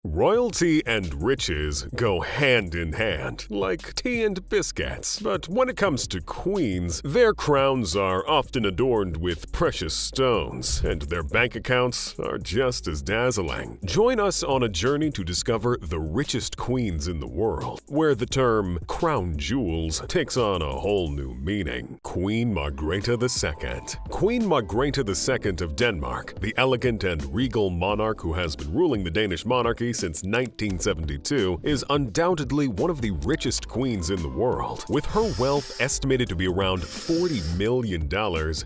Royalty and riches go hand in hand, like tea and biscuits. But when it comes to queens, their crowns are often adorned with precious stones, and their bank accounts are just as dazzling. Join us on a journey to discover the richest queens in the world, where the term crown jewels takes on a whole new meaning. Queen Margrethe II. Queen Margrethe II of Denmark, the elegant and regal monarch who has been ruling the Danish monarchy since 1972, is undoubtedly one of the richest queens in the world. With her wealth estimated to be around $40 million,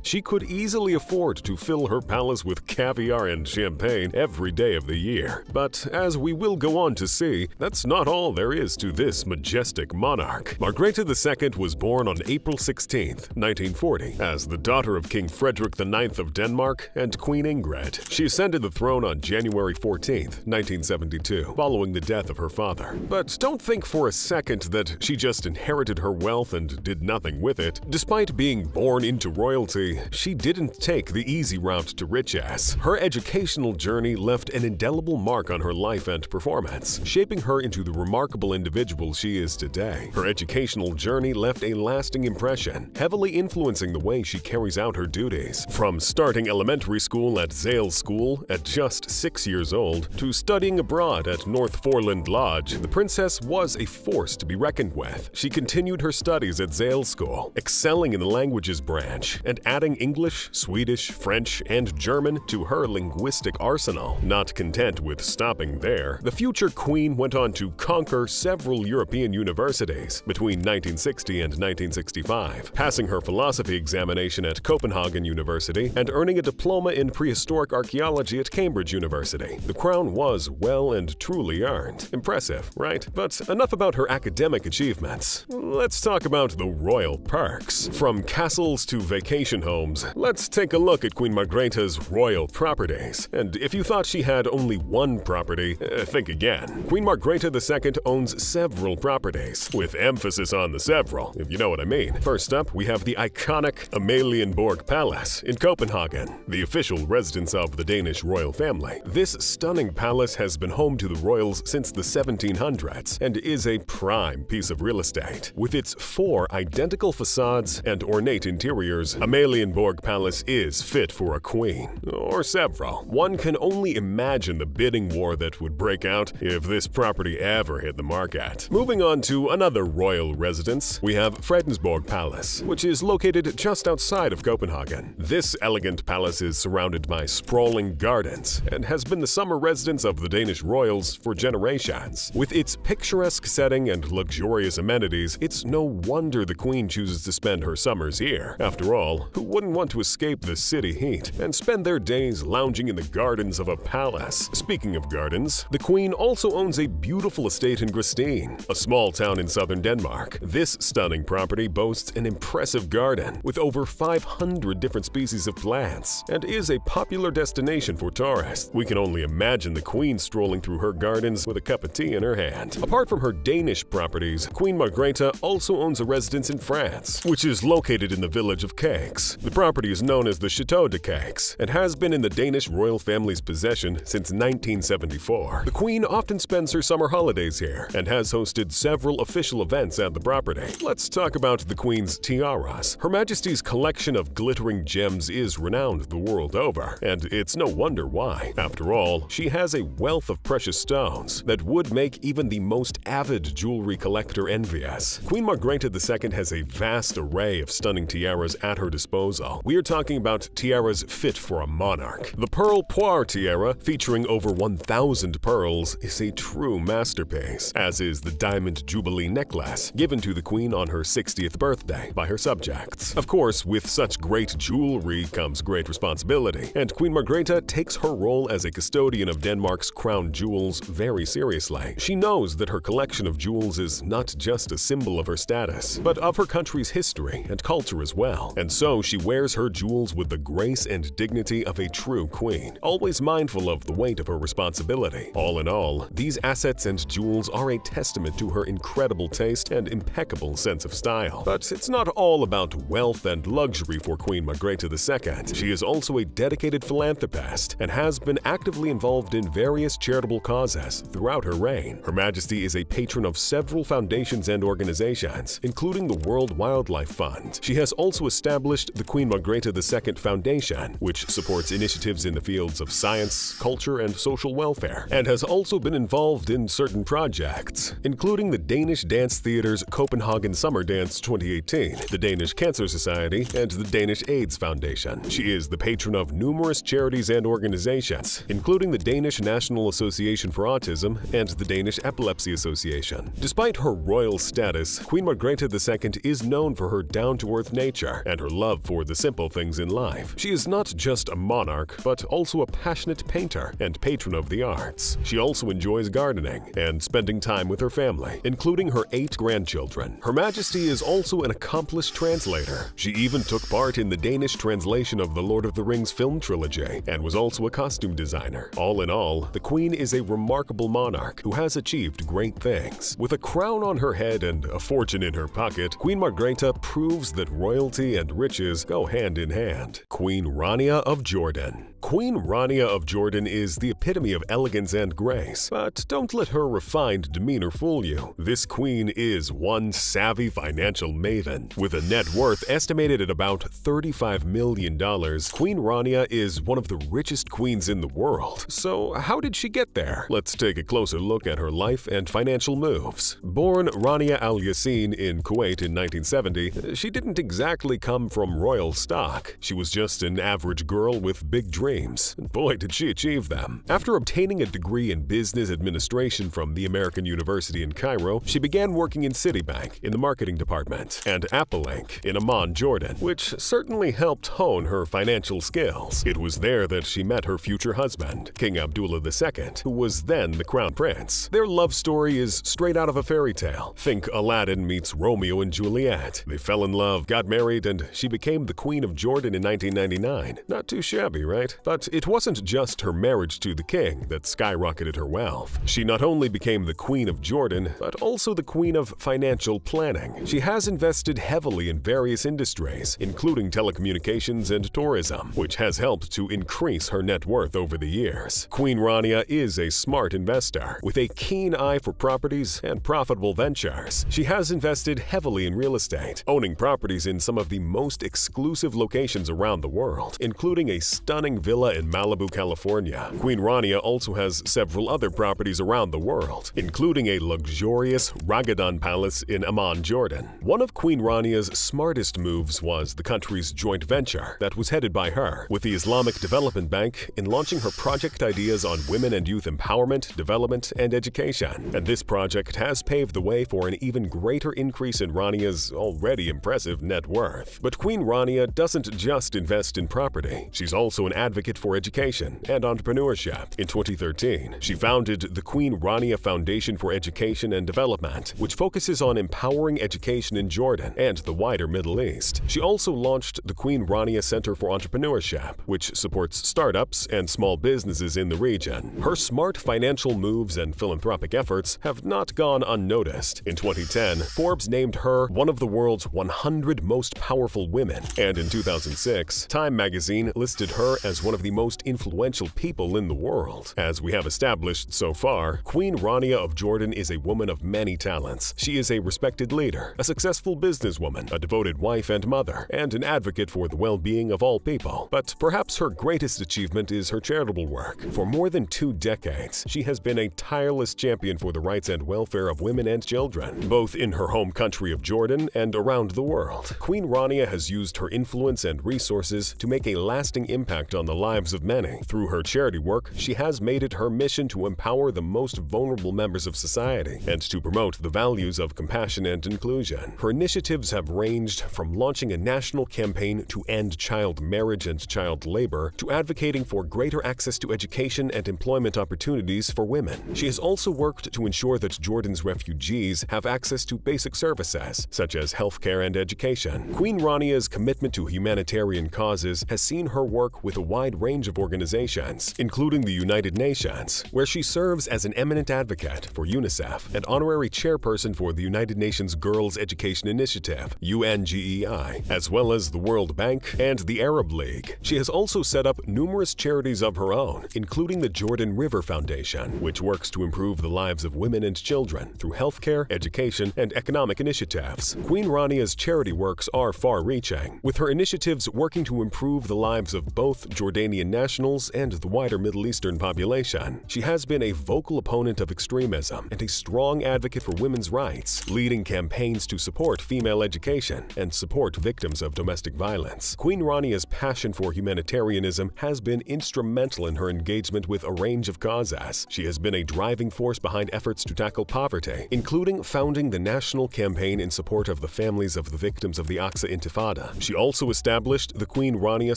she could easily afford to fill her palace with caviar and champagne every day of the year. But as we will go on to see, that's not all there is to this majestic monarch. Margrethe II was born on April 16, 1940, as the daughter of King Frederick IX of Denmark and Queen Ingrid. She ascended the throne on January 14, 1972, following the death of her father. But don't think for a second that she just inherited her wealth and did nothing with it. Despite being born into royalty, she didn't take the easy route to riches. Her educational journey left an indelible mark on her life and performance, shaping her into the remarkable individual she is today. Her educational journey left a lasting impression, heavily influencing the way she carries out her duties. From starting elementary school at Zales School at just 6 years old to studying abroad at North Foreland Lodge, the princess was a force to be reckoned with. She continued her studies at Zales School, excelling in the languages branch and adding English, Swedish, French, and German to her linguistic arsenal. Not content with stopping there, the future queen went on to conquer several European universities between 1960 and 1965, passing her philosophy examination at Copenhagen University and earning a diploma in prehistoric archaeology at Cambridge University. The crown was well and truly earned. Impressive, right? But enough about her academic achievements. Let's talk about the royal perks. From castles to vacation homes, let's take a look at Queen Margrethe's royal properties. And if you thought she had only one property, think again. Queen Margrethe II owns several properties, with emphasis on the several, if you know what I mean. First up, we have the iconic Amalienborg Palace in Copenhagen, the official residence of the Danish royal family. This stunning palace has been home to the royals since the 1700s and is a prime piece of real estate. With its 4 identical facades and ornate interiors, Amalienborg Palace is fit for a queen, or several. One can only imagine the bidding war that would break out if this property ever hit the market. Moving on to another royal residence, we have Fredensborg Palace, which is located just outside of Copenhagen. This elegant palace is surrounded by sprawling gardens and has been the summer residence of the Danish royals for generations. With its picturesque setting and luxurious amenities, it's no wonder the queen chooses to spend her summers here. After all, who wouldn't want to escape the city heat and spend their days lounging in the gardens of a palace? Speaking of gardens, the queen also owns a beautiful estate in Gråsten, a small town in southern Denmark. This stunning property boasts an impressive garden with over 500 different species of plants and is a popular destination for tourists. We can only imagine the queen strolling through her gardens with a cup of tea in her hand. Apart from her Danish properties, Queen Margrethe also owns a residence in France, which is located in the village of Cakes. The property is known as the Château de Cakes and has been in the Danish royal family's possession since 1974. The queen often spends her summer holidays here and has hosted several official events at the property. Let's talk about the queen's tiaras. Her Majesty's collection of glittering gems is renowned the world over, and it's no wonder why. After all, she has a wealth of precious stones that would make even the most avid jewelry collector envious. Queen Margrethe II has a vast array of stunning tiaras at her disposal. We are talking about tiaras fit for a monarch. The Pearl Poire tiara, featuring over 1,000 pearls, is a true masterpiece, as is the Diamond Jubilee necklace, given to the queen on her 60th birthday by her subjects. Of course, with such great jewelry comes great responsibility, and Queen Margrethe takes her role as a custodian of Denmark's crown jewels very seriously. She knows that her collection of jewels is not just a symbol of her status, but of her country's history and culture as well. And so she wears her jewels with the grace and dignity of a true queen, always mindful of the weight of her responsibility. All in all, these assets and jewels are a testament to her incredible taste and impeccable sense of style. But it's not all about wealth and luxury for Queen Margrethe II. She is also a dedicated philanthropist and has been actively involved in various charitable charitable causes throughout her reign. Her Majesty is a patron of several foundations and organizations, including the World Wildlife Fund. She has also established the Queen Margrethe II Foundation, which supports initiatives in the fields of science, culture, and social welfare, and has also been involved in certain projects, including the Danish Dance Theatre's Copenhagen Summer Dance 2018, the Danish Cancer Society, and the Danish AIDS Foundation. She is the patron of numerous charities and organizations, including the Danish National Association for Autism and the Danish Epilepsy Association. Despite her royal status, Queen Margrethe II is known for her down-to-earth nature and her love for the simple things in life. She is not just a monarch, but also a passionate painter and patron of the arts. She also enjoys gardening and spending time with her family, including her 8 grandchildren. Her Majesty is also an accomplished translator. She even took part in the Danish translation of the Lord of the Rings film trilogy and was also a costume designer. All in all, the Queen is a remarkable monarch who has achieved great things. With a crown on her head and a fortune in her pocket, Queen Margrethe proves that royalty and riches go hand in hand. Queen Rania of Jordan. Queen Rania of Jordan is the epitome of elegance and grace, but don't let her refined demeanor fool you. This queen is one savvy financial maven. With a net worth estimated at about $35 million, Queen Rania is one of the richest queens in the world. So how did she get there? Let's take a closer look at her life and financial moves. Born Rania Al Yassin in Kuwait in 1970, she didn't exactly come from royal stock. She was just an average girl with big dreams. And boy, did she achieve them. After obtaining a degree in business administration from the American University in Cairo, she began working in Citibank in the marketing department and Apple Inc. in Amman, Jordan, which certainly helped hone her financial skills. It was there that she met her future husband, King Abdullah II, who was then the crown prince. Their love story is straight out of a fairy tale. Think Aladdin meets Romeo and Juliet. They fell in love, got married, and she became the Queen of Jordan in 1999. Not too shabby, right? But it wasn't just her marriage to the king that skyrocketed her wealth. She not only became the Queen of Jordan, but also the Queen of financial planning. She has invested heavily in various industries, including telecommunications and tourism, which has helped to increase her net worth over the years. Queen Rania is a smart investor, with a keen eye for properties and profitable ventures. She has invested heavily in real estate, owning properties in some of the most exclusive locations around the world, including a stunning villa in Malibu, California. Queen Rania also has several other properties around the world, including a luxurious Ragadan Palace in Amman, Jordan. One of Queen Rania's smartest moves was the country's joint venture that was headed by her with the Islamic Development Bank in launching her project ideas on women and youth empowerment, development, and education. And this project has paved the way for an even greater increase in Rania's already impressive net worth. But Queen Rania doesn't just invest in property. She's also an advocate for education and entrepreneurship. In 2013, she founded the Queen Rania Foundation for Education and Development, which focuses on empowering education in Jordan and the wider Middle East. She also launched the Queen Rania Center for Entrepreneurship, which supports startups and small businesses in the region. Her smart financial moves and philanthropic efforts have not gone unnoticed. In 2010, Forbes named her one of the world's 100 most powerful women, and in 2006, Time magazine listed her as one of the most influential people in the world. As we have established so far, Queen Rania of Jordan is a woman of many talents. She is a respected leader, a successful businesswoman, a devoted wife and mother, and an advocate for the well-being of all people. But perhaps her greatest achievement is her charitable work. For more than 2 decades, she has been a tireless champion for the rights and welfare of women and children, both in her home country of Jordan and around the world. Queen Rania has used her influence and resources to make a lasting impact on the lives of many. Through her charity work, she has made it her mission to empower the most vulnerable members of society and to promote the values of compassion and inclusion. Her initiatives have ranged from launching a national campaign to end child marriage and child labor to advocating for greater access to education and employment opportunities for women. She has also worked to ensure that Jordan's refugees have access to basic services, such as healthcare and education. Queen Rania's commitment to humanitarian causes has seen her work with a wide wide range of organizations, including the United Nations, where she serves as an eminent advocate for UNICEF and honorary chairperson for the United Nations Girls Education Initiative, UNGEI, as well as the World Bank and the Arab League. She has also set up numerous charities of her own, including the Jordan River Foundation, which works to improve the lives of women and children through healthcare, education, and economic initiatives. Queen Rania's charity works are far-reaching, with her initiatives working to improve the lives of both Jordanian nationals and the wider Middle Eastern population. She has been a vocal opponent of extremism and a strong advocate for women's rights, leading campaigns to support female education and support victims of domestic violence. Queen Rania's passion for humanitarianism has been instrumental in her engagement with a range of causes. She has been a driving force behind efforts to tackle poverty, including founding the National Campaign in support of the families of the victims of the Aqsa Intifada. She also established the Queen Rania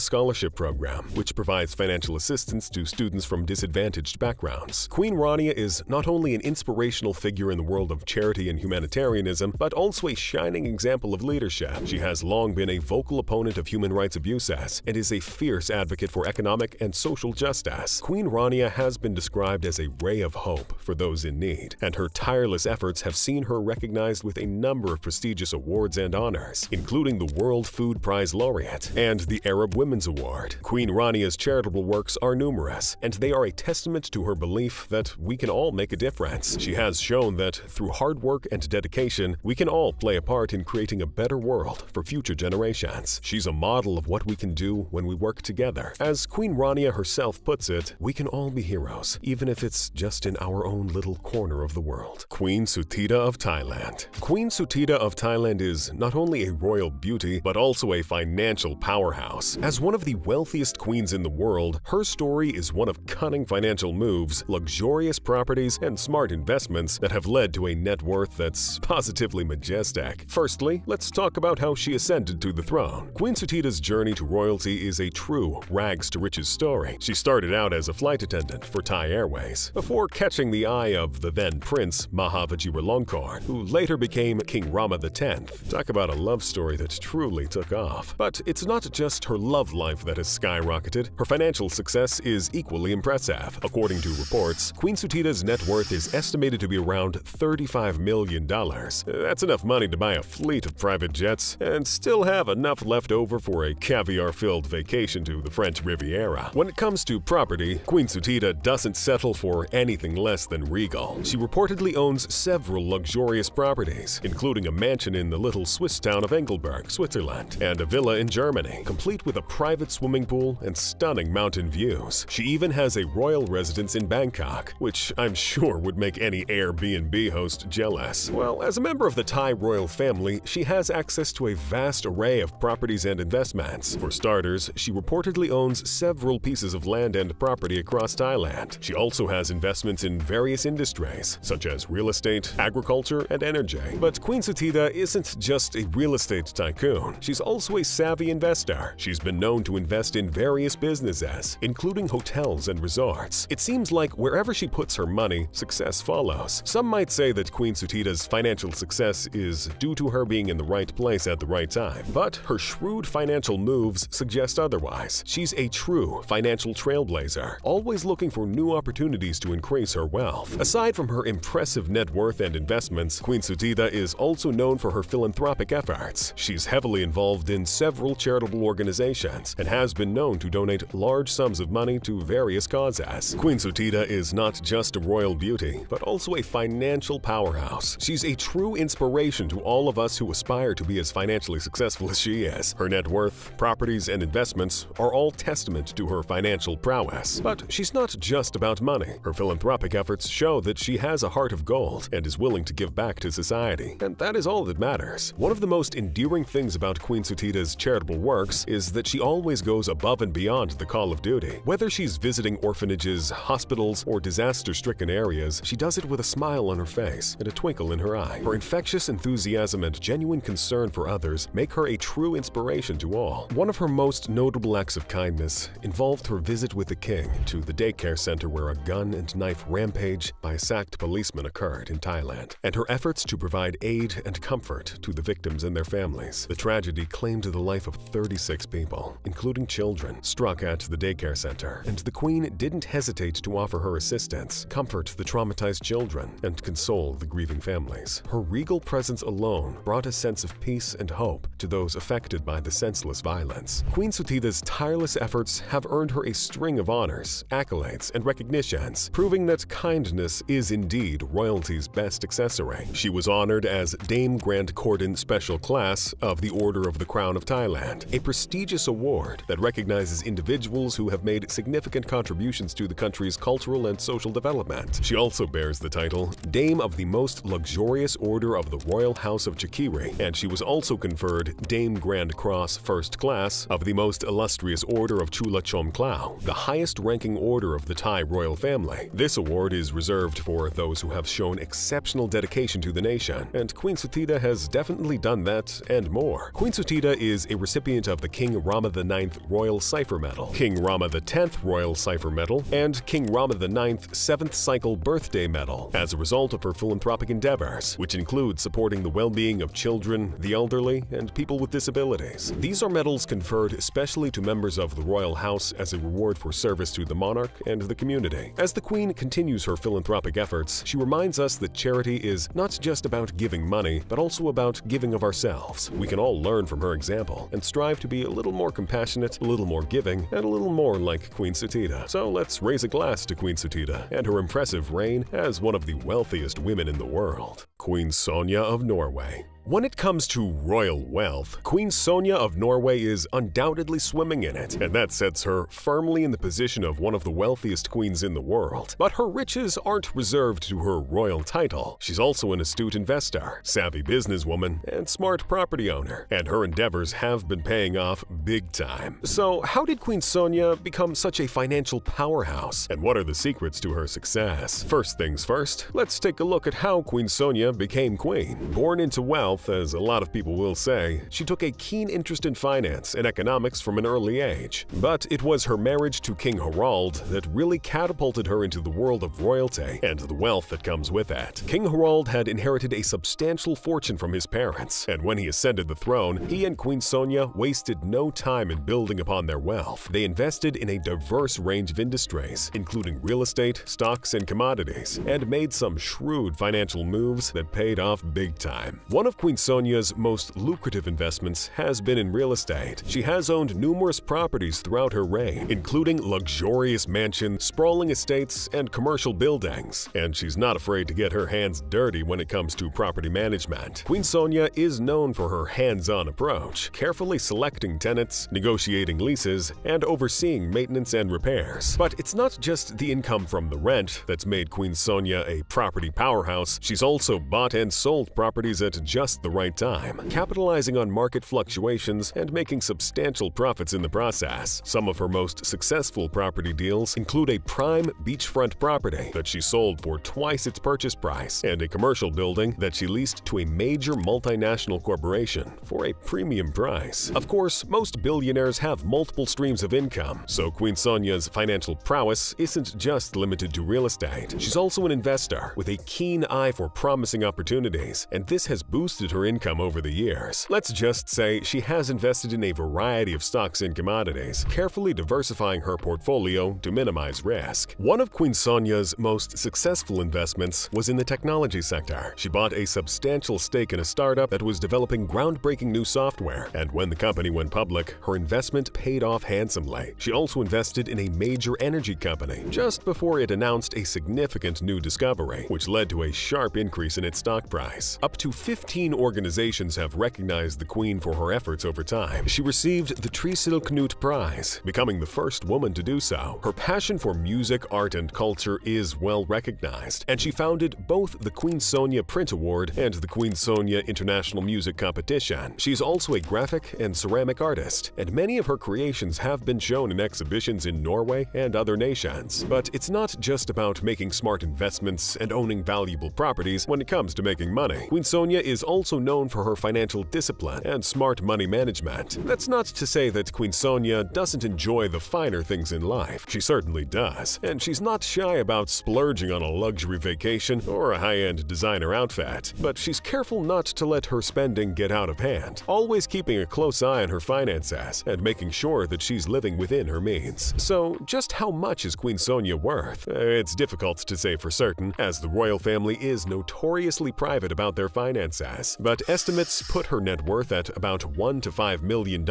Scholarship Program, which provides financial assistance to students from disadvantaged backgrounds. Queen Rania is not only an inspirational figure in the world of charity and humanitarianism, but also a shining example of leadership. She has long been a vocal opponent of human rights abuses and is a fierce advocate for economic and social justice. Queen Rania has been described as a ray of hope for those in need, and her tireless efforts have seen her recognized with a number of prestigious awards and honors, including the World Food Prize Laureate and the Arab Women's Award. Queen Rania's charitable works are numerous, and they are a testament to her belief that we can all make a difference. She has shown that through hard work and dedication, we can all play a part in creating a better world for future generations. She's a model of what we can do when we work together. As Queen Rania herself puts it, we can all be heroes, even if it's just in our own little corner of the world. Queen Suthida of Thailand. Queen Suthida of Thailand is not only a royal beauty, but also a financial powerhouse. As one of the wealthiest queens in the world, her story is one of cunning financial moves, luxurious properties, and smart investments that have led to a net worth that's positively majestic. Firstly, let's talk about how she ascended to the throne. Queen Suthida's journey to royalty is a true rags to riches story. She started out as a flight attendant for Thai Airways, before catching the eye of the then Prince Maha Vajiralongkorn, who later became King Rama X. Talk about a love story that truly took off. But it's not just her love life that has skyrocketed. Her financial success is equally impressive. According to reports, Queen Suthida's net worth is estimated to be around $35 million. That's enough money to buy a fleet of private jets and still have enough left over for a caviar-filled vacation to the French Riviera. When it comes to property, Queen Suthida doesn't settle for anything less than regal. She reportedly owns several luxurious properties, including a mansion in the little Swiss town of Engelberg, Switzerland, and a villa in Germany, complete with a private swimming pool and stunning mountain views. She even has a royal residence in Bangkok, which I'm sure would make any Airbnb host jealous. Well, as a member of the Thai royal family, she has access to a vast array of properties and investments. For starters, she reportedly owns several pieces of land and property across Thailand. She also has investments in various industries, such as real estate, agriculture, and energy. But Queen Suthida isn't just a real estate tycoon. She's also a savvy investor. She's been known to invest in various businesses, including hotels and resorts. It seems like wherever she puts her money, success follows. Some might say that Queen Suthida's financial success is due to her being in the right place at the right time, but her shrewd financial moves suggest otherwise. She's a true financial trailblazer, always looking for new opportunities to increase her wealth. Aside from her impressive net worth and investments, Queen Suthida is also known for her philanthropic efforts. She's heavily involved in several charitable organizations and has been known to donate large sums of money to various causes. Queen Suthida is not just a royal beauty, but also a financial powerhouse. She's a true inspiration to all of us who aspire to be as financially successful as she is. Her net worth, properties, and investments are all testament to her financial prowess. But she's not just about money. Her philanthropic efforts show that she has a heart of gold and is willing to give back to society, and that is all that matters. One of the most endearing things about Queen Suthida's charitable works is that she always goes above and beyond the call of duty. Whether she's visiting orphanages, hospitals, or disaster-stricken areas, she does it with a smile on her face and a twinkle in her eye. Her infectious enthusiasm and genuine concern for others make her a true inspiration to all. One of her most notable acts of kindness involved her visit with the king to the daycare center where a gun and knife rampage by a sacked policeman occurred in Thailand, and her efforts to provide aid and comfort to the victims and their families. The tragedy claimed the life of 36 people, including children, struck at the daycare center, and the Queen didn't hesitate to offer her assistance, comfort the traumatized children, and console the grieving families. Her regal presence alone brought a sense of peace and hope to those affected by the senseless violence. Queen Suthita's tireless efforts have earned her a string of honors, accolades, and recognitions, proving that kindness is indeed royalty's best accessory. She was honored as Dame Grand Cordon Special Class of the Order of the Crown of Thailand, a prestigious award that recognizes individuals who have made significant contributions to the country's cultural and social development. She also bears the title Dame of the Most Luxurious Order of the Royal House of Chakiri, and she was also conferred Dame Grand Cross First Class of the Most Illustrious Order of Chula Chom Klau, the highest-ranking order of the Thai royal family. This award is reserved for those who have shown exceptional dedication to the nation, and Queen Suthita has definitely done that and more. Queen Suthita is a recipient of the King Rama IX Royal Cipher Medal, King Rama X Royal Cipher Medal, and King Rama IX 7th Cycle Birthday Medal as a result of her philanthropic endeavors, which include supporting the well-being of children, the elderly, and people with disabilities. These are medals conferred especially to members of the royal house as a reward for service to the monarch and the community. As the Queen continues her philanthropic efforts, she reminds us that charity is not just about giving money, but also about giving of ourselves. We can all learn from her example and strive to be a little more compassionate, a little more giving, and a little more like Queen Suthita. So let's raise a glass to Queen Suthita and her impressive reign as one of the wealthiest women in the world. Queen Sonja of Norway. When it comes to royal wealth, Queen Sonja of Norway is undoubtedly swimming in it, and that sets her firmly in the position of one of the wealthiest queens in the world. But her riches aren't reserved to her royal title. She's also an astute investor, savvy businesswoman, and smart property owner, and her endeavors have been paying off big time. So how did Queen Sonja become such a financial powerhouse, and what are the secrets to her success? First things first, let's take a look at how Queen Sonja became queen. Born into wealth, as a lot of people will say, she took a keen interest in finance and economics from an early age. But it was her marriage to King Harald that really catapulted her into the world of royalty and the wealth that comes with it. King Harald had inherited a substantial fortune from his parents, and when he ascended the throne, he and Queen Sonja wasted no time in building upon their wealth. They invested in a diverse range of industries, including real estate, stocks, and commodities, and made some shrewd financial moves that paid off big time. One of Queen Sonja's most lucrative investments has been in real estate. She has owned numerous properties throughout her reign, including luxurious mansions, sprawling estates, and commercial buildings. And she's not afraid to get her hands dirty when it comes to property management. Queen Sonja is known for her hands-on approach, carefully selecting tenants, negotiating leases, and overseeing maintenance and repairs. But it's not just the income from the rent that's made Queen Sonja a property powerhouse. She's also bought and sold properties at just the right time, capitalizing on market fluctuations and making substantial profits in the process. Some of her most successful property deals include a prime beachfront property that she sold for twice its purchase price, and a commercial building that she leased to a major multinational corporation for a premium price. Of course, most billionaires have multiple streams of income, so Queen Sonja's financial prowess isn't just limited to real estate. She's also an investor with a keen eye for promising opportunities, and this has boosted her income over the years. Let's just say she has invested in a variety of stocks and commodities, carefully diversifying her portfolio to minimize risk. One of Queen Sonja's most successful investments was in the technology sector. She bought a substantial stake in a startup that was developing groundbreaking new software, and when the company went public, her investment paid off handsomely. She also invested in a major energy company just before it announced a significant new discovery, which led to a sharp increase in its stock price. Up to 15 organizations have recognized the Queen for her efforts over time. She received the Trysil Knut Prize, becoming the first woman to do so. Her passion for music, art, and culture is well recognized, and she founded both the Queen Sonja Print Award and the Queen Sonja International Music Competition. She's also a graphic and ceramic artist, and many of her creations have been shown in exhibitions in Norway and other nations. But it's not just about making smart investments and owning valuable properties when it comes to making money. Queen Sonja is also also known for her financial discipline and smart money management. That's not to say that Queen Sonja doesn't enjoy the finer things in life. She certainly does, and she's not shy about splurging on a luxury vacation or a high-end designer outfit. But she's careful not to let her spending get out of hand, always keeping a close eye on her finances and making sure that she's living within her means. So, just how much is Queen Sonja worth? It's difficult to say for certain, as the royal family is notoriously private about their finances, but estimates put her net worth at about $1 to $5 million,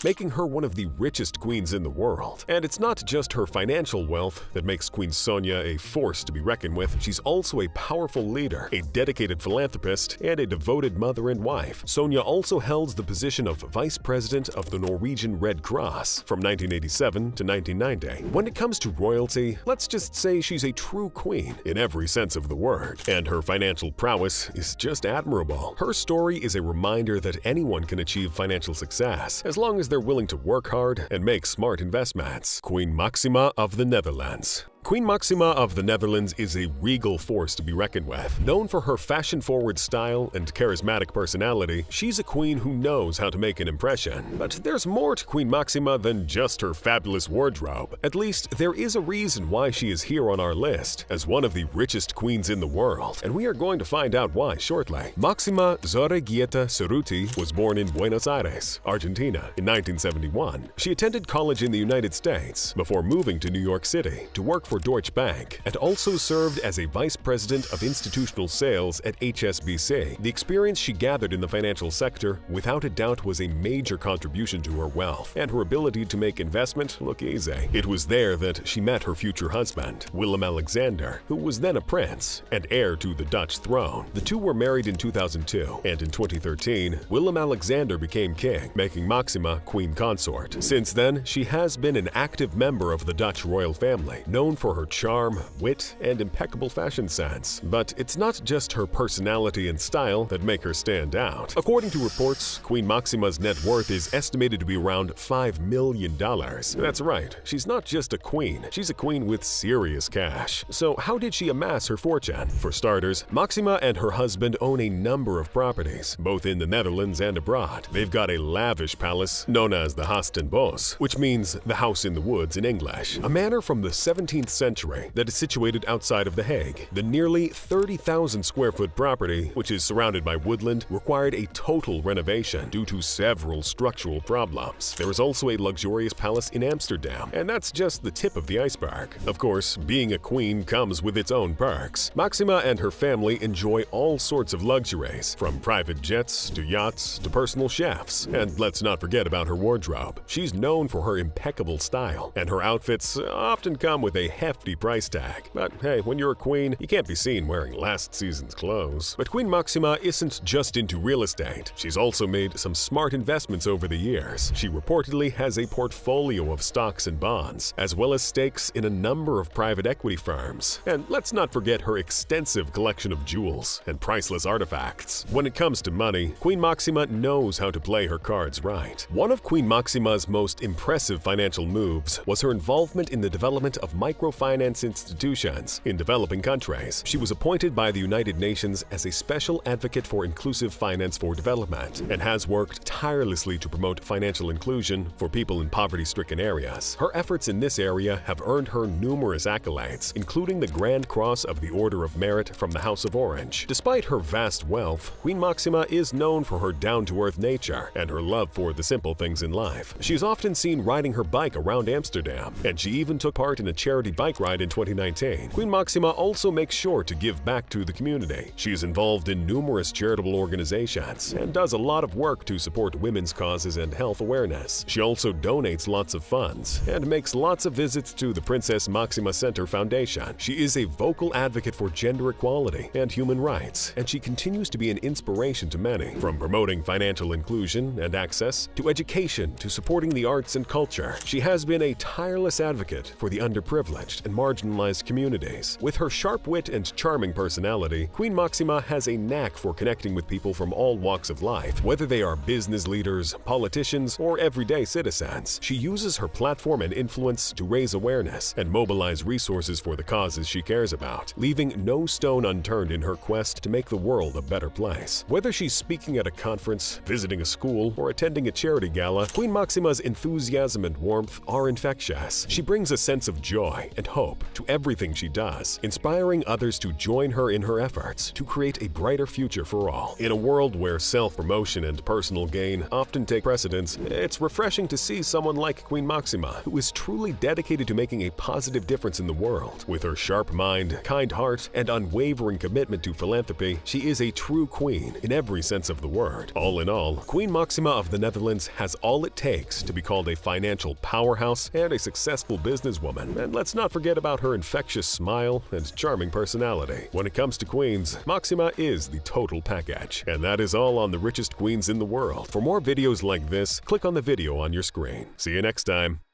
making her one of the richest queens in the world. And it's not just her financial wealth that makes Queen Sonja a force to be reckoned with. She's also a powerful leader, a dedicated philanthropist, and a devoted mother and wife. Sonja also held the position of Vice President of the Norwegian Red Cross from 1987 to 1990. When it comes to royalty, let's just say she's a true queen in every sense of the word, and her financial prowess is just admirable. Her story is a reminder that anyone can achieve financial success as long as they're willing to work hard and make smart investments. Queen Maxima of the Netherlands. Queen Maxima of the Netherlands is a regal force to be reckoned with. Known for her fashion-forward style and charismatic personality, she's a queen who knows how to make an impression. But there's more to Queen Maxima than just her fabulous wardrobe. At least, there is a reason why she is here on our list as one of the richest queens in the world, and we are going to find out why shortly. Maxima Zorregieta Cerruti was born in Buenos Aires, Argentina, in 1971. She attended college in the United States before moving to New York City to work for Deutsche Bank, and also served as a vice president of institutional sales at HSBC. The experience she gathered in the financial sector without a doubt was a major contribution to her wealth and her ability to make investment look easy. It was there that she met her future husband, Willem-Alexander, who was then a prince and heir to the Dutch throne. The two were married in 2002, and in 2013, Willem-Alexander became king, making Maxima queen consort. Since then, she has been an active member of the Dutch royal family, known for her charm, wit, and impeccable fashion sense. But it's not just her personality and style that make her stand out. According to reports, Queen Maxima's net worth is estimated to be around $5 million. That's right, she's not just a queen, she's a queen with serious cash. So how did she amass her fortune? For starters, Maxima and her husband own a number of properties, both in the Netherlands and abroad. They've got a lavish palace known as the Huis ten Bos, which means the house in the woods in English, a manor from the 17th century that is situated outside of The Hague. The nearly 30,000 square foot property, which is surrounded by woodland, required a total renovation due to several structural problems. There is also a luxurious palace in Amsterdam, and that's just the tip of the iceberg. Of course, being a queen comes with its own perks. Maxima and her family enjoy all sorts of luxuries, from private jets to yachts to personal chefs. And let's not forget about her wardrobe. She's known for her impeccable style, and her outfits often come with a hefty price tag. But hey, when you're a queen, you can't be seen wearing last season's clothes. But Queen Maxima isn't just into real estate. She's also made some smart investments over the years. She reportedly has a portfolio of stocks and bonds, as well as stakes in a number of private equity firms. And let's not forget her extensive collection of jewels and priceless artifacts. When it comes to money, Queen Maxima knows how to play her cards right. One of Queen Maxima's most impressive financial moves was her involvement in the development of microfinance institutions in developing countries. She was appointed by the United Nations as a special advocate for inclusive finance for development and has worked tirelessly to promote financial inclusion for people in poverty-stricken areas. Her efforts in this area have earned her numerous accolades, including the Grand Cross of the Order of Merit from the House of Orange. Despite her vast wealth, Queen Maxima is known for her down-to-earth nature and her love for the simple things in life. She's often seen riding her bike around Amsterdam, and she even took part in a charity bike ride in 2019. Queen Maxima also makes sure to give back to the community. She is involved in numerous charitable organizations and does a lot of work to support women's causes and health awareness. She also donates lots of funds and makes lots of visits to the Princess Maxima Center Foundation. She is a vocal advocate for gender equality and human rights, and she continues to be an inspiration to many, from promoting financial inclusion and access to education to supporting the arts and culture. She has been a tireless advocate for the underprivileged disadvantaged and marginalized communities. With her sharp wit and charming personality, Queen Maxima has a knack for connecting with people from all walks of life, whether they are business leaders, politicians, or everyday citizens. She uses her platform and influence to raise awareness and mobilize resources for the causes she cares about, leaving no stone unturned in her quest to make the world a better place. Whether she's speaking at a conference, visiting a school, or attending a charity gala, Queen Maxima's enthusiasm and warmth are infectious. She brings a sense of joy and hope to everything she does, inspiring others to join her in her efforts to create a brighter future for all. In a world where self-promotion and personal gain often take precedence, it's refreshing to see someone like Queen Maxima, who is truly dedicated to making a positive difference in the world. With her sharp mind, kind heart, and unwavering commitment to philanthropy, she is a true queen in every sense of the word. All in all, Queen Maxima of the Netherlands has all it takes to be called a financial powerhouse and a successful businesswoman. And let's not forget about her infectious smile and charming personality. When it comes to queens, Maxima is the total package. And that is all on the richest queens in the world. For more videos like this, click on the video on your screen. See you next time.